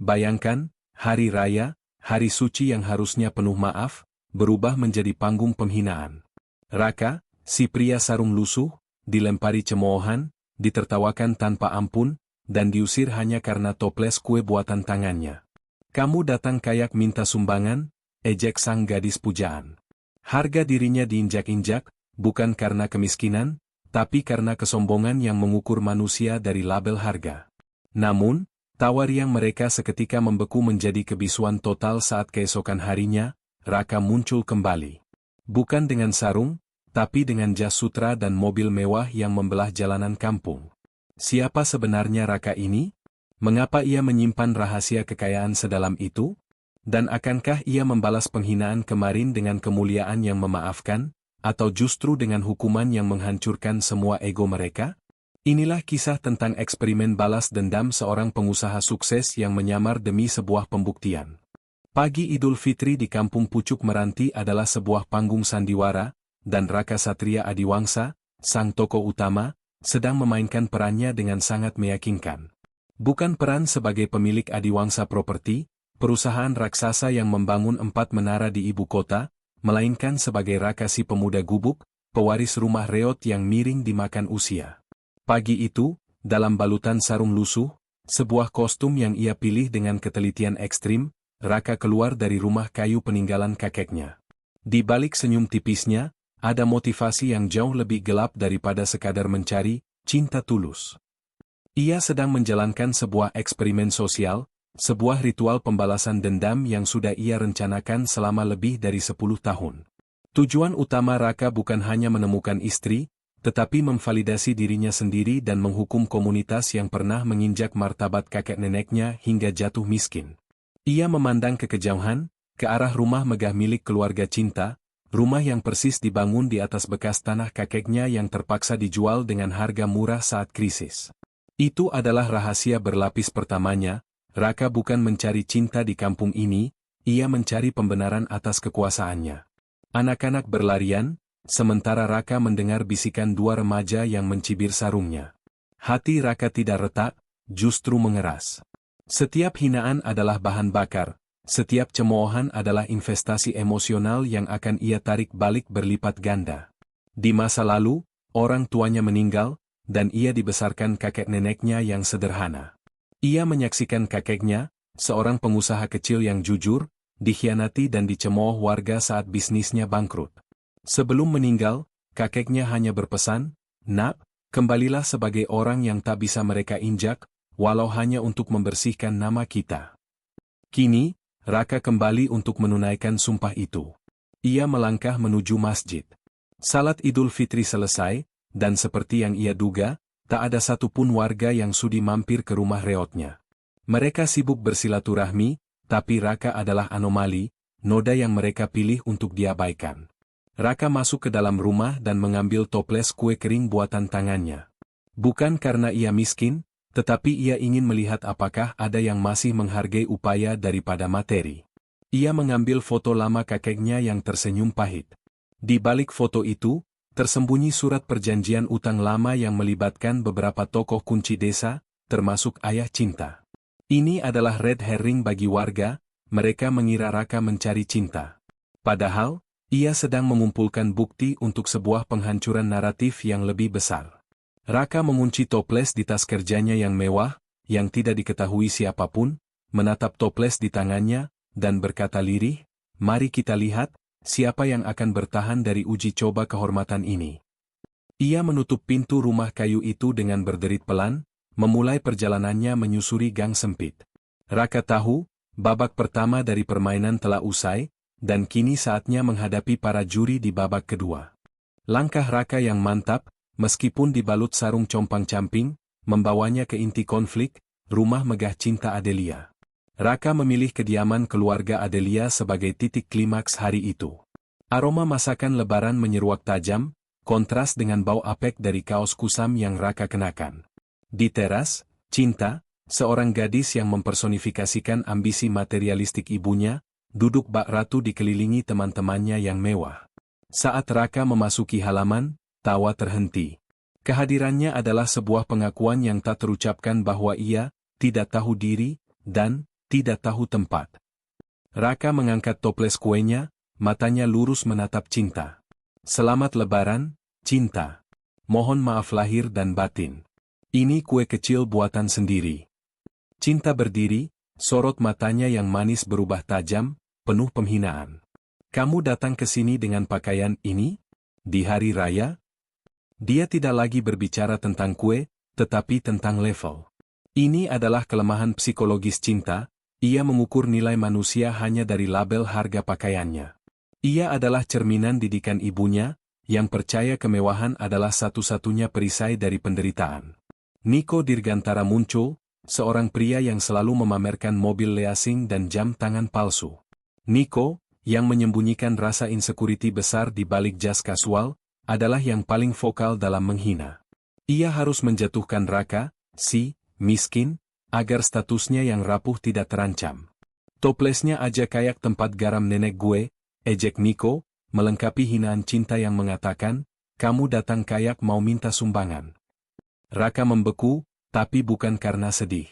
Bayangkan, hari raya, hari suci yang harusnya penuh maaf, berubah menjadi panggung penghinaan. Raka, si pria sarung lusuh, dilempari cemoohan, ditertawakan tanpa ampun, dan diusir hanya karena toples kue buatan tangannya. Kamu datang kayak minta sumbangan, ejek sang gadis pujaan. Harga dirinya diinjak-injak, bukan karena kemiskinan, tapi karena kesombongan yang mengukur manusia dari label harga. Namun, tawa riang mereka seketika membeku menjadi kebisuan total saat keesokan harinya, Raka muncul kembali. Bukan dengan sarung, tapi dengan jas sutra dan mobil mewah yang membelah jalanan kampung. Siapa sebenarnya Raka ini? Mengapa ia menyimpan rahasia kekayaan sedalam itu? Dan akankah ia membalas penghinaan kemarin dengan kemuliaan yang memaafkan, atau justru dengan hukuman yang menghancurkan semua ego mereka? Inilah kisah tentang eksperimen balas dendam seorang pengusaha sukses yang menyamar demi sebuah pembuktian. Pagi Idul Fitri di Kampung Pucuk Meranti adalah sebuah panggung sandiwara, dan Raka Satria Adiwangsa, sang tokoh utama, sedang memainkan perannya dengan sangat meyakinkan. Bukan peran sebagai pemilik Adiwangsa Property, perusahaan raksasa yang membangun 4 menara di ibu kota, melainkan sebagai Raka si pemuda gubuk, pewaris rumah reot yang miring dimakan usia. Pagi itu, dalam balutan sarung lusuh, sebuah kostum yang ia pilih dengan ketelitian ekstrim, Raka keluar dari rumah kayu peninggalan kakeknya. Di balik senyum tipisnya, ada motivasi yang jauh lebih gelap daripada sekadar mencari cinta tulus. Ia sedang menjalankan sebuah eksperimen sosial, sebuah ritual pembalasan dendam yang sudah ia rencanakan selama lebih dari 10 tahun. Tujuan utama Raka bukan hanya menemukan istri, tetapi memvalidasi dirinya sendiri dan menghukum komunitas yang pernah menginjak martabat kakek neneknya hingga jatuh miskin. Ia memandang ke kejauhan, ke arah rumah megah milik keluarga cinta, rumah yang persis dibangun di atas bekas tanah kakeknya yang terpaksa dijual dengan harga murah saat krisis. Itu adalah rahasia berlapis pertamanya. Raka bukan mencari cinta di kampung ini, ia mencari pembenaran atas kekuasaannya. Anak-anak berlarian, sementara Raka mendengar bisikan 2 remaja yang mencibir sarungnya. Hati Raka tidak retak, justru mengeras. Setiap hinaan adalah bahan bakar, setiap cemoohan adalah investasi emosional yang akan ia tarik balik berlipat ganda. Di masa lalu, orang tuanya meninggal, dan ia dibesarkan kakek neneknya yang sederhana. Ia menyaksikan kakeknya, seorang pengusaha kecil yang jujur, dikhianati dan dicemooh warga saat bisnisnya bangkrut. Sebelum meninggal, kakeknya hanya berpesan, "Nak, kembalilah sebagai orang yang tak bisa mereka injak, walau hanya untuk membersihkan nama kita." Kini, Raka kembali untuk menunaikan sumpah itu. Ia melangkah menuju masjid. Salat Idul Fitri selesai, dan seperti yang ia duga, tak ada satupun warga yang sudi mampir ke rumah reotnya. Mereka sibuk bersilaturahmi, tapi Raka adalah anomali, noda yang mereka pilih untuk diabaikan. Raka masuk ke dalam rumah dan mengambil toples kue kering buatan tangannya. Bukan karena ia miskin, tetapi ia ingin melihat apakah ada yang masih menghargai upaya daripada materi. Ia mengambil foto lama kakeknya yang tersenyum pahit. Di balik foto itu, tersembunyi surat perjanjian utang lama yang melibatkan beberapa tokoh kunci desa, termasuk ayah cinta. Ini adalah red herring bagi warga, mereka mengira Raka mencari cinta. Padahal, ia sedang mengumpulkan bukti untuk sebuah penghancuran naratif yang lebih besar. Raka mengunci toples di tas kerjanya yang mewah, yang tidak diketahui siapapun, menatap toples di tangannya, dan berkata lirih, "Mari kita lihat, siapa yang akan bertahan dari uji coba kehormatan ini." Ia menutup pintu rumah kayu itu dengan berderit pelan, memulai perjalanannya menyusuri gang sempit. Raka tahu, babak pertama dari permainan telah usai, dan kini saatnya menghadapi para juri di babak kedua. Langkah Raka yang mantap, meskipun dibalut sarung compang-camping, membawanya ke inti konflik, rumah megah cinta Adelia. Raka memilih kediaman keluarga Adelia sebagai titik klimaks hari itu. Aroma masakan lebaran menyeruak tajam, kontras dengan bau apek dari kaos kusam yang Raka kenakan. Di teras, Cinta, seorang gadis yang mempersonifikasikan ambisi materialistik ibunya, duduk bak ratu dikelilingi teman-temannya yang mewah. Saat Raka memasuki halaman, tawa terhenti. Kehadirannya adalah sebuah pengakuan yang tak terucapkan bahwa ia tidak tahu diri, dan tidak tahu tempat. Raka mengangkat toples kuenya, matanya lurus menatap Cinta. Selamat Lebaran, Cinta. Mohon maaf lahir dan batin. Ini kue kecil buatan sendiri. Cinta berdiri, sorot matanya yang manis berubah tajam, penuh penghinaan. Kamu datang ke sini dengan pakaian ini? Di hari raya? Dia tidak lagi berbicara tentang kue, tetapi tentang level. Ini adalah kelemahan psikologis Cinta, ia mengukur nilai manusia hanya dari label harga pakaiannya. Ia adalah cerminan didikan ibunya, yang percaya kemewahan adalah satu-satunya perisai dari penderitaan. Nico Dirgantara muncul, seorang pria yang selalu memamerkan mobil leasing dan jam tangan palsu. Nico, yang menyembunyikan rasa insecurity besar di balik jas kasual, adalah yang paling vokal dalam menghina. Ia harus menjatuhkan Raka, si miskin, agar statusnya yang rapuh tidak terancam. Toplesnya aja kayak tempat garam nenek gue, ejek Nico, melengkapi hinaan Cinta yang mengatakan, kamu datang kayak mau minta sumbangan. Raka membeku, tapi bukan karena sedih.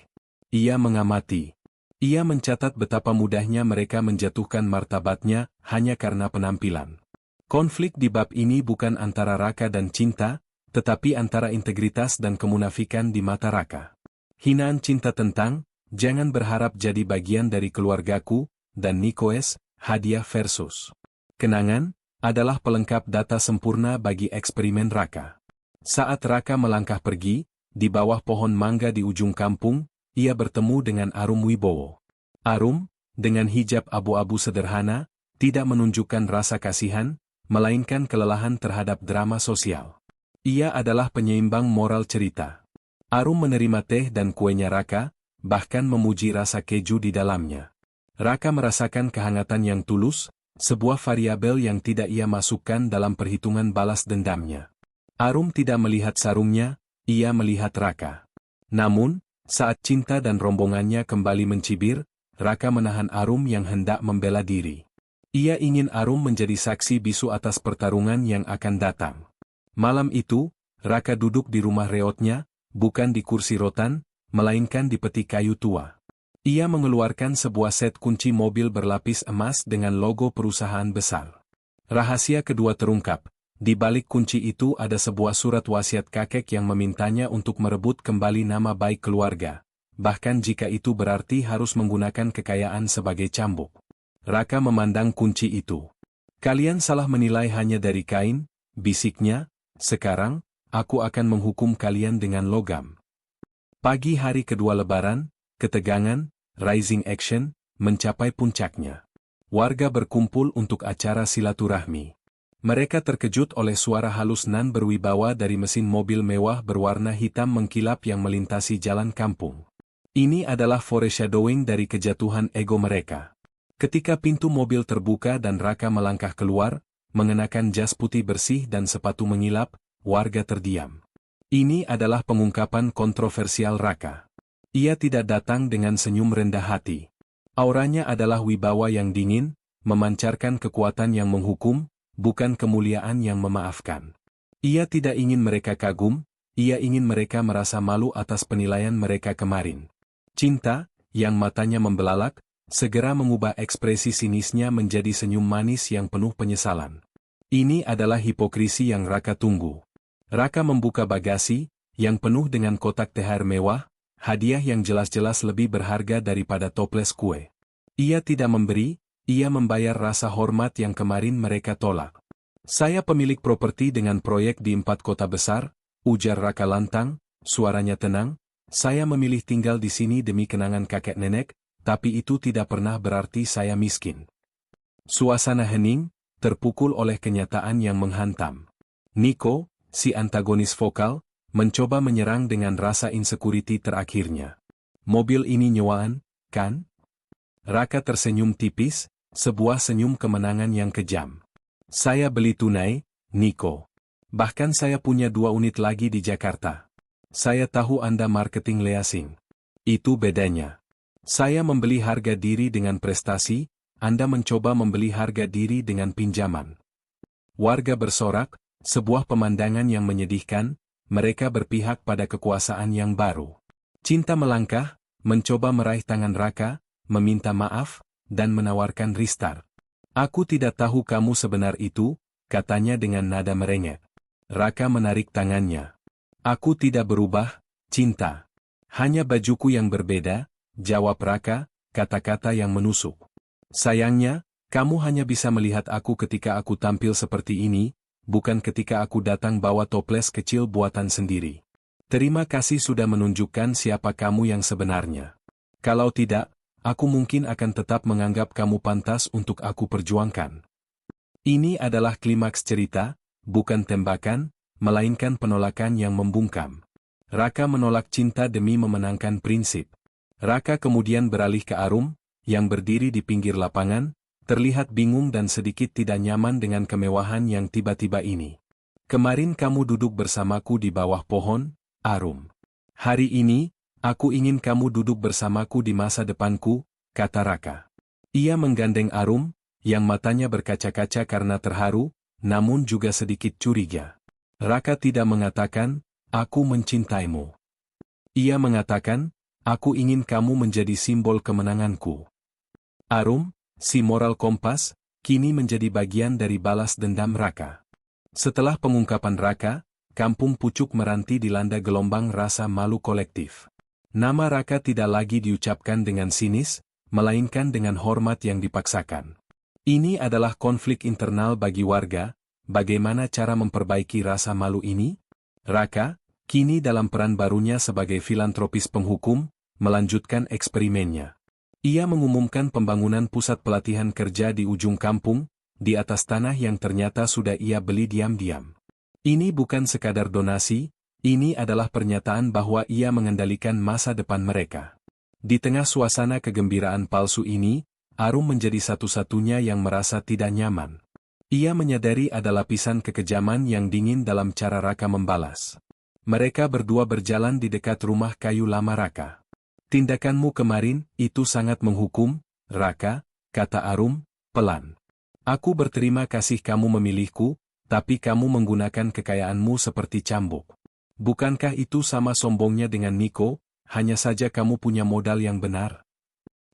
Ia mengamati. Ia mencatat betapa mudahnya mereka menjatuhkan martabatnya hanya karena penampilan. Konflik di bab ini bukan antara Raka dan Cinta, tetapi antara integritas dan kemunafikan di mata Raka. Hinaan Cinta tentang, jangan berharap jadi bagian dari keluargaku, dan Nicoes, hadiah versus kenangan, adalah pelengkap data sempurna bagi eksperimen Raka. Saat Raka melangkah pergi, di bawah pohon mangga di ujung kampung, ia bertemu dengan Arum Wibowo. Arum, dengan hijab abu-abu sederhana, tidak menunjukkan rasa kasihan, melainkan kelelahan terhadap drama sosial. Ia adalah penyeimbang moral cerita. Arum menerima teh dan kuenya Raka, bahkan memuji rasa keju di dalamnya. Raka merasakan kehangatan yang tulus, sebuah variabel yang tidak ia masukkan dalam perhitungan balas dendamnya. Arum tidak melihat sarungnya, ia melihat Raka. Namun, saat Cinta dan rombongannya kembali mencibir, Raka menahan Arum yang hendak membela diri. Ia ingin Arum menjadi saksi bisu atas pertarungan yang akan datang. Malam itu, Raka duduk di rumah reotnya, bukan di kursi rotan, melainkan di peti kayu tua. Ia mengeluarkan sebuah set kunci mobil berlapis emas dengan logo perusahaan besar. Rahasia kedua terungkap. Di balik kunci itu ada sebuah surat wasiat kakek yang memintanya untuk merebut kembali nama baik keluarga, bahkan jika itu berarti harus menggunakan kekayaan sebagai cambuk. Raka memandang kunci itu. Kalian salah menilai hanya dari kain, bisiknya, sekarang, aku akan menghukum kalian dengan logam. Pagi hari kedua Lebaran, ketegangan, rising action, mencapai puncaknya. Warga berkumpul untuk acara silaturahmi. Mereka terkejut oleh suara halus nan berwibawa dari mesin mobil mewah berwarna hitam mengkilap yang melintasi jalan kampung. Ini adalah foreshadowing dari kejatuhan ego mereka. Ketika pintu mobil terbuka dan Raka melangkah keluar, mengenakan jas putih bersih dan sepatu mengilap, warga terdiam. Ini adalah pengungkapan kontroversial Raka. Ia tidak datang dengan senyum rendah hati. Auranya adalah wibawa yang dingin, memancarkan kekuatan yang menghukum, bukan kemuliaan yang memaafkan. Ia tidak ingin mereka kagum, ia ingin mereka merasa malu atas penilaian mereka kemarin. Cinta, yang matanya membelalak, segera mengubah ekspresi sinisnya menjadi senyum manis yang penuh penyesalan. Ini adalah hipokrisi yang Raka tunggu. Raka membuka bagasi, yang penuh dengan kotak THR mewah, hadiah yang jelas-jelas lebih berharga daripada toples kue. Ia tidak memberi, ia membayar rasa hormat yang kemarin mereka tolak. Saya pemilik properti dengan proyek di 4 kota besar, ujar Raka lantang, suaranya tenang. Saya memilih tinggal di sini demi kenangan kakek nenek, tapi itu tidak pernah berarti saya miskin. Suasana hening, terpukul oleh kenyataan yang menghantam. Nico, si antagonis vokal, mencoba menyerang dengan rasa insecurity terakhirnya. Mobil ini nyewaan, kan? Raka tersenyum tipis, sebuah senyum kemenangan yang kejam. Saya beli tunai, Nico. Bahkan saya punya 2 unit lagi di Jakarta. Saya tahu Anda marketing leasing. Itu bedanya. Saya membeli harga diri dengan prestasi, Anda mencoba membeli harga diri dengan pinjaman. Warga bersorak, sebuah pemandangan yang menyedihkan, mereka berpihak pada kekuasaan yang baru. Cinta melangkah, mencoba meraih tangan Raka, meminta maaf, dan menawarkan restart. Aku tidak tahu kamu sebenar itu, katanya dengan nada merengek. Raka menarik tangannya. Aku tidak berubah, cinta. Hanya bajuku yang berbeda, jawab Raka, kata-kata yang menusuk. Sayangnya, kamu hanya bisa melihat aku ketika aku tampil seperti ini, bukan ketika aku datang bawa toples kecil buatan sendiri. Terima kasih sudah menunjukkan siapa kamu yang sebenarnya. Kalau tidak, aku mungkin akan tetap menganggap kamu pantas untuk aku perjuangkan. Ini adalah klimaks cerita, bukan tembakan, melainkan penolakan yang membungkam. Raka menolak cinta demi memenangkan prinsip. Raka kemudian beralih ke Arum, yang berdiri di pinggir lapangan, terlihat bingung dan sedikit tidak nyaman dengan kemewahan yang tiba-tiba ini. Kemarin kamu duduk bersamaku di bawah pohon, Arum. Hari ini, aku ingin kamu duduk bersamaku di masa depanku, kata Raka. Ia menggandeng Arum, yang matanya berkaca-kaca karena terharu, namun juga sedikit curiga. Raka tidak mengatakan, aku mencintaimu. Ia mengatakan, aku ingin kamu menjadi simbol kemenanganku. Arum, si moral kompas, kini menjadi bagian dari balas dendam Raka. Setelah pengungkapan Raka, kampung Pucuk Meranti dilanda gelombang rasa malu kolektif. Nama Raka tidak lagi diucapkan dengan sinis, melainkan dengan hormat yang dipaksakan. Ini adalah konflik internal bagi warga, bagaimana cara memperbaiki rasa malu ini? Raka, kini dalam peran barunya sebagai filantropis penghukum, melanjutkan eksperimennya. Ia mengumumkan pembangunan pusat pelatihan kerja di ujung kampung, di atas tanah yang ternyata sudah ia beli diam-diam. Ini bukan sekadar donasi, ini adalah pernyataan bahwa ia mengendalikan masa depan mereka. Di tengah suasana kegembiraan palsu ini, Arum menjadi satu-satunya yang merasa tidak nyaman. Ia menyadari ada lapisan kekejaman yang dingin dalam cara Raka membalas. Mereka berdua berjalan di dekat rumah kayu lama Raka. Tindakanmu kemarin, itu sangat menghukum, Raka, kata Arum, pelan. Aku berterima kasih kamu memilihku, tapi kamu menggunakan kekayaanmu seperti cambuk. Bukankah itu sama sombongnya dengan Niko, hanya saja kamu punya modal yang benar?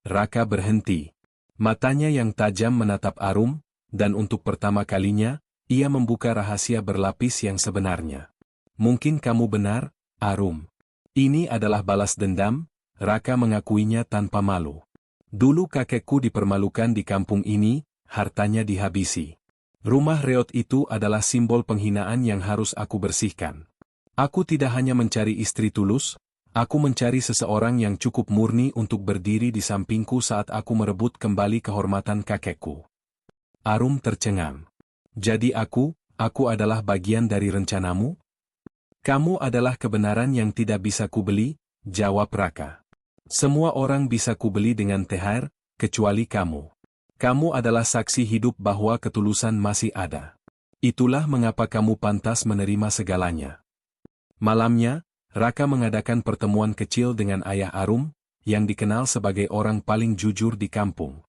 Raka berhenti. Matanya yang tajam menatap Arum, dan untuk pertama kalinya, ia membuka rahasia berlapis yang sebenarnya. Mungkin kamu benar, Arum. Ini adalah balas dendam, Raka mengakuinya tanpa malu. Dulu kakekku dipermalukan di kampung ini, hartanya dihabisi. Rumah reot itu adalah simbol penghinaan yang harus aku bersihkan. Aku tidak hanya mencari istri tulus, aku mencari seseorang yang cukup murni untuk berdiri di sampingku saat aku merebut kembali kehormatan kakekku. Arum tercengang. Jadi aku adalah bagian dari rencanamu? Kamu adalah kebenaran yang tidak bisa kubeli, jawab Raka. Semua orang bisa kubeli dengan THR, kecuali kamu. Kamu adalah saksi hidup bahwa ketulusan masih ada. Itulah mengapa kamu pantas menerima segalanya. Malamnya, Raka mengadakan pertemuan kecil dengan ayah Arum, yang dikenal sebagai orang paling jujur di kampung.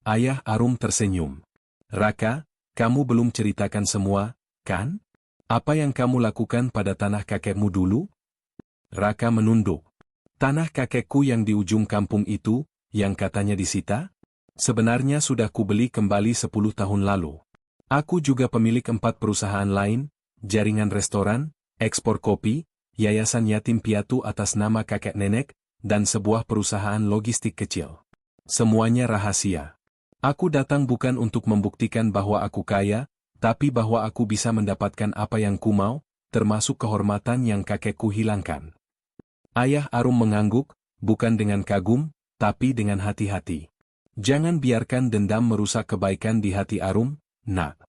Ayah Arum tersenyum. Raka, kamu belum ceritakan semua, kan? Apa yang kamu lakukan pada tanah kakekmu dulu? Raka menunduk. Tanah kakekku yang di ujung kampung itu, yang katanya disita? Sebenarnya sudah kubeli kembali 10 tahun lalu. Aku juga pemilik 4 perusahaan lain, jaringan restoran, ekspor kopi, yayasan yatim piatu atas nama kakek nenek, dan sebuah perusahaan logistik kecil. Semuanya rahasia. Aku datang bukan untuk membuktikan bahwa aku kaya, tapi bahwa aku bisa mendapatkan apa yang ku mau, termasuk kehormatan yang kakekku hilangkan. Ayah Arum mengangguk, bukan dengan kagum, tapi dengan hati-hati. Jangan biarkan dendam merusak kebaikan di hati Arum, nak.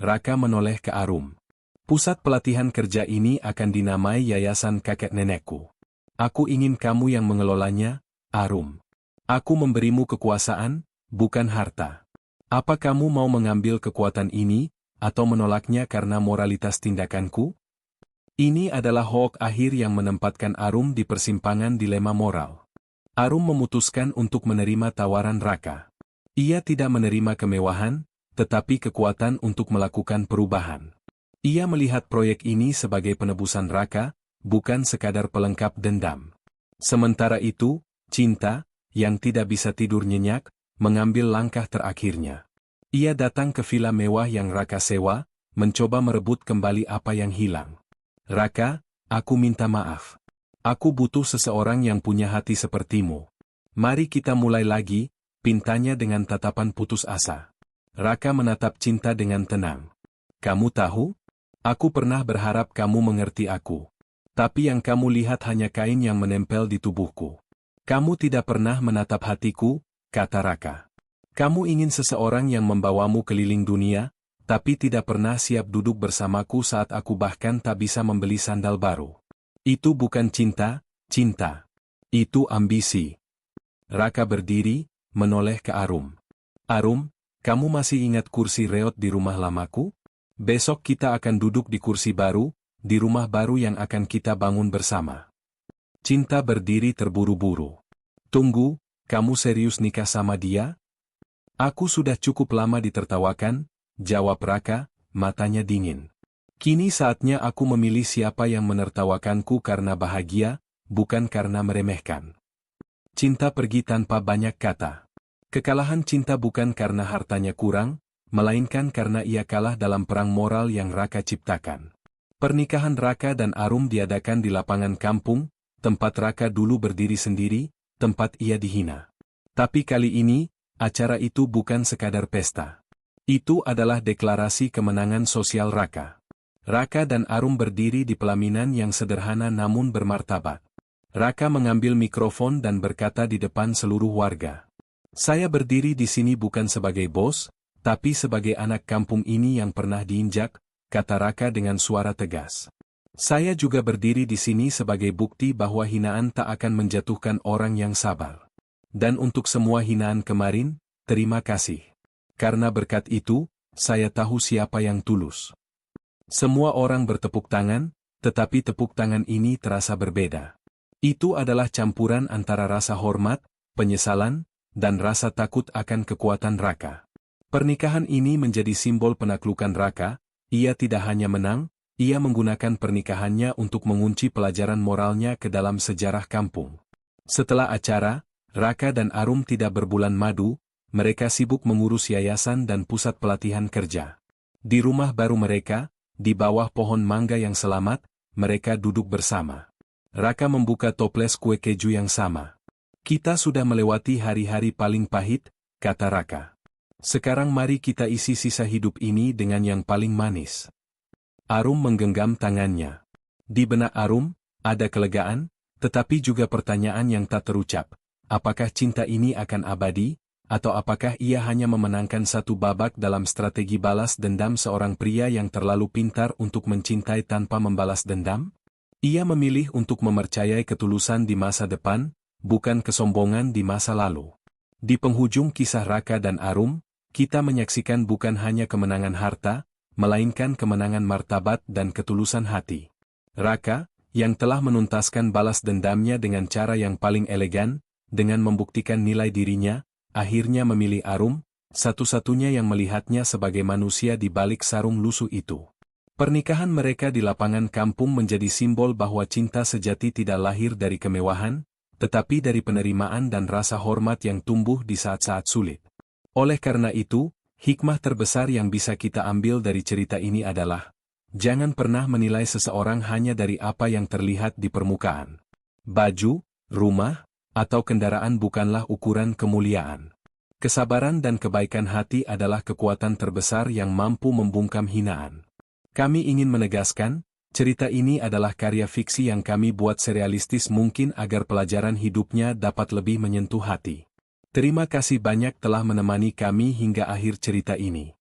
Raka menoleh ke Arum. Pusat pelatihan kerja ini akan dinamai Yayasan Kakek Nenekku. Aku ingin kamu yang mengelolanya, Arum. Aku memberimu kekuasaan, bukan harta. Apa kamu mau mengambil kekuatan ini, atau menolaknya karena moralitas tindakanku? Ini adalah hoak akhir yang menempatkan Arum di persimpangan dilema moral. Arum memutuskan untuk menerima tawaran Raka. Ia tidak menerima kemewahan, tetapi kekuatan untuk melakukan perubahan. Ia melihat proyek ini sebagai penebusan Raka, bukan sekadar pelengkap dendam. Sementara itu, cinta, yang tidak bisa tidur nyenyak, mengambil langkah terakhirnya. Ia datang ke villa mewah yang Raka sewa, mencoba merebut kembali apa yang hilang. Raka, aku minta maaf. Aku butuh seseorang yang punya hati sepertimu. Mari kita mulai lagi, pintanya dengan tatapan putus asa. Raka menatap Cinta dengan tenang. Kamu tahu? Aku pernah berharap kamu mengerti aku. Tapi yang kamu lihat hanya kain yang menempel di tubuhku. Kamu tidak pernah menatap hatiku, kata Raka. Kamu ingin seseorang yang membawamu keliling dunia, tapi tidak pernah siap duduk bersamaku saat aku bahkan tak bisa membeli sandal baru. Itu bukan cinta, Cinta. Itu ambisi. Raka berdiri, menoleh ke Arum. Arum, kamu masih ingat kursi reot di rumah lamaku? Besok kita akan duduk di kursi baru, di rumah baru yang akan kita bangun bersama. Cinta berdiri terburu-buru. Tunggu, kamu serius nikah sama dia? Aku sudah cukup lama ditertawakan, jawab Raka, matanya dingin. Kini saatnya aku memilih siapa yang menertawakanku karena bahagia, bukan karena meremehkan. Cinta pergi tanpa banyak kata. Kekalahan Cinta bukan karena hartanya kurang, melainkan karena ia kalah dalam perang moral yang Raka ciptakan. Pernikahan Raka dan Arum diadakan di lapangan kampung, tempat Raka dulu berdiri sendiri, tempat ia dihina. Tapi kali ini, acara itu bukan sekadar pesta. Itu adalah deklarasi kemenangan sosial Raka. Raka dan Arum berdiri di pelaminan yang sederhana namun bermartabat. Raka mengambil mikrofon dan berkata di depan seluruh warga. Saya berdiri di sini bukan sebagai bos, tapi sebagai anak kampung ini yang pernah diinjak, kata Raka dengan suara tegas. Saya juga berdiri di sini sebagai bukti bahwa hinaan tak akan menjatuhkan orang yang sabar. Dan untuk semua hinaan kemarin, terima kasih. Karena berkat itu, saya tahu siapa yang tulus. Semua orang bertepuk tangan, tetapi tepuk tangan ini terasa berbeda. Itu adalah campuran antara rasa hormat, penyesalan, dan rasa takut akan kekuatan Raka. Pernikahan ini menjadi simbol penaklukan Raka. Ia tidak hanya menang, ia menggunakan pernikahannya untuk mengunci pelajaran moralnya ke dalam sejarah kampung. Setelah acara, Raka dan Arum tidak berbulan madu, mereka sibuk mengurus yayasan dan pusat pelatihan kerja. Di rumah baru mereka, di bawah pohon mangga yang selamat, mereka duduk bersama. Raka membuka toples kue keju yang sama. Kita sudah melewati hari-hari paling pahit, kata Raka. Sekarang mari kita isi sisa hidup ini dengan yang paling manis. Arum menggenggam tangannya. Di benak Arum, ada kelegaan, tetapi juga pertanyaan yang tak terucap. Apakah cinta ini akan abadi? Atau apakah ia hanya memenangkan satu babak dalam strategi balas dendam seorang pria yang terlalu pintar untuk mencintai tanpa membalas dendam? Ia memilih untuk mempercayai ketulusan di masa depan, bukan kesombongan di masa lalu. Di penghujung kisah Raka dan Arum, kita menyaksikan bukan hanya kemenangan harta, melainkan kemenangan martabat dan ketulusan hati. Raka, yang telah menuntaskan balas dendamnya dengan cara yang paling elegan, dengan membuktikan nilai dirinya, akhirnya memilih Arum, satu-satunya yang melihatnya sebagai manusia di balik sarung lusuh itu. Pernikahan mereka di lapangan kampung menjadi simbol bahwa cinta sejati tidak lahir dari kemewahan, tetapi dari penerimaan dan rasa hormat yang tumbuh di saat-saat sulit. Oleh karena itu, hikmah terbesar yang bisa kita ambil dari cerita ini adalah, jangan pernah menilai seseorang hanya dari apa yang terlihat di permukaan. Baju, rumah, atau kendaraan bukanlah ukuran kemuliaan. Kesabaran dan kebaikan hati adalah kekuatan terbesar yang mampu membungkam hinaan. Kami ingin menegaskan, cerita ini adalah karya fiksi yang kami buat serealistis mungkin agar pelajaran hidupnya dapat lebih menyentuh hati. Terima kasih banyak telah menemani kami hingga akhir cerita ini.